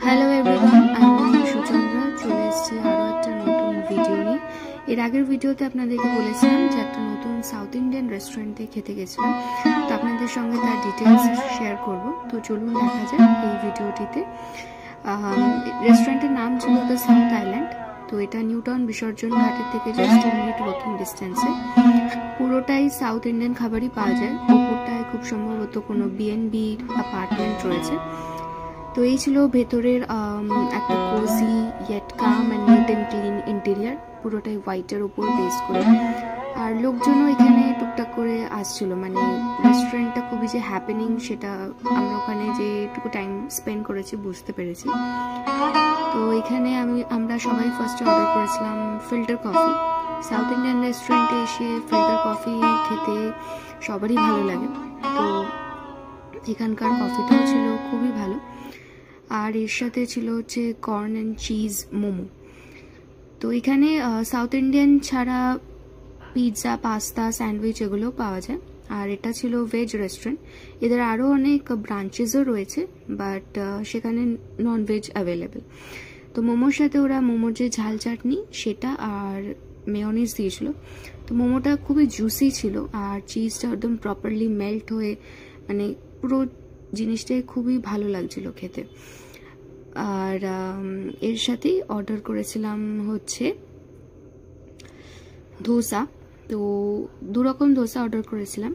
Hello everyone, আমি সুচন্দ্রা চলে এসেছি আরও একটা নতুন ভিডিও নিয়ে। এর আগের ভিডিওতে আপনাদেরকে বলেছিলাম যে একটা নতুন সাউথ ইন্ডিয়ান রেস্টুরেন্টে খেতে গেছিলাম, তো আপনাদের সঙ্গে তার ডিটেলস শেয়ার করব। তো চলুন দেখা যাক এই ভিডিওটিতে। রেস্টুরেন্টের নাম ছিল দ্য সাউথ আইল্যান্ড। তো এটা নিউ টাউন বিসর্জন ঘাটের থেকে জাস্ট 2 মিনিট ওয়াকিং ডিস্টেন্সে। পুরোটাই সাউথ ইন্ডিয়ান খাবারই পাওয়া যায়। ওপরটায় খুব সম্ভবত কোনো বিএনবি অ্যাপার্টমেন্ট রয়েছে। তো এই ছিল ভেতরের একটা cozy yet calm and neat and clean interior, পুরোটাই হোয়াইটের উপর বেস করে। আর লোকজনও এখানে টুকটাক করে আসছিল, মানে রেস্টুরেন্টটা খুবই যে হ্যাপেনিং সেটা আমরা ওখানে যেটুকু টাইম স্পেন্ড করেছি বুঝতে পেরেছি। তো এখানে আমরা সবাই ফার্স্টে অর্ডার করেছিলাম ফিল্টার কফি। সাউথ ইন্ডিয়ান রেস্টুরেন্টে এসে ফিল্টার কফি খেতে সবারই ভালো লাগে, তো এখানকার কফিটাও ছিল খুবই ভালো। আর এর সাথে ছিল হচ্ছে কর্ন অ্যান্ড চিজ মোমো। তো এখানে সাউথ ইন্ডিয়ান ছাড়া পিৎজা, পাস্তা, স্যান্ডউইচ এগুলো পাওয়া যায়। আর এটা ছিল ভেজ রেস্টুরেন্ট। এদের আরও অনেক ব্রাঞ্চেসও রয়েছে, বাট সেখানে নন ভেজ অ্যাভেলেবেল। তো মোমোর সাথে ওরা মোমোর যে ঝাল চাটনি সেটা আর মেয়োনিজ দিয়েছিল। তো মোমোটা খুবই জুসি ছিল আর চিজটা একদম প্রপারলি মেল্ট হয়ে, মানে পুরো জিনিসটাই খুবই ভালো লাগছিল খেতে। আর এর সাথেই অর্ডার করেছিলাম হচ্ছে ধোসা। তো দুরকম ধোসা অর্ডার করেছিলাম,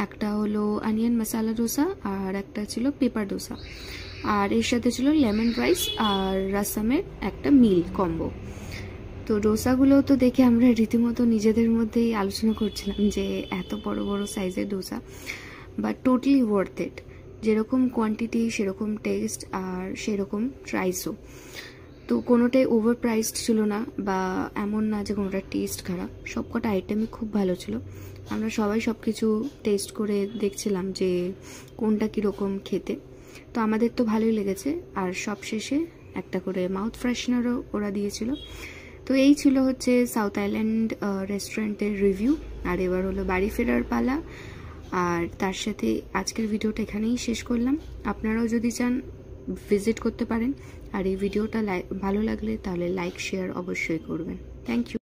একটা হলো অনিয়ন মশালা ধোসা আর একটা ছিল পেপার ধোসা। আর এর সাথে ছিল লেমন রাইস আর রাসামের একটা মিল কম্বো। তো ডোসাগুলো তো দেখে আমরা রীতিমতো নিজেদের মধ্যেই আলোচনা করছিলাম যে এত বড় বড় সাইজের dosa, but totally worth it. যেরকম কোয়ান্টিটি সেরকম টেস্ট আর সেরকম প্রাইসও। তো কোনোটাই ওভার প্রাইসড ছিল না, বা এমন না যে কোনোটা টেস্ট খারাপ। সবকটা আইটেমই খুব ভালো ছিল। আমরা সবাই সব কিছু টেস্ট করে দেখছিলাম যে কোনটা কীরকম খেতে। তো আমাদের তো ভালোই লেগেছে। আর সব শেষে একটা করে মাউথ ফ্রেশনারও ওরা দিয়েছিল। তো এই ছিল হচ্ছে সাউথ আইল্যান্ড রেস্টুরেন্টের রিভিউ। আর এবার হলো বাড়ি ফেরার পালা। আর তার সাথে আজকের ভিডিওটা এখানেই শেষ করলাম। আপনারাও যদি চান ভিজিট করতে পারেন। আর এই ভিডিওটা ভালো লাগলে তাহলে লাইক শেয়ার অবশ্যই করবেন। Thank you.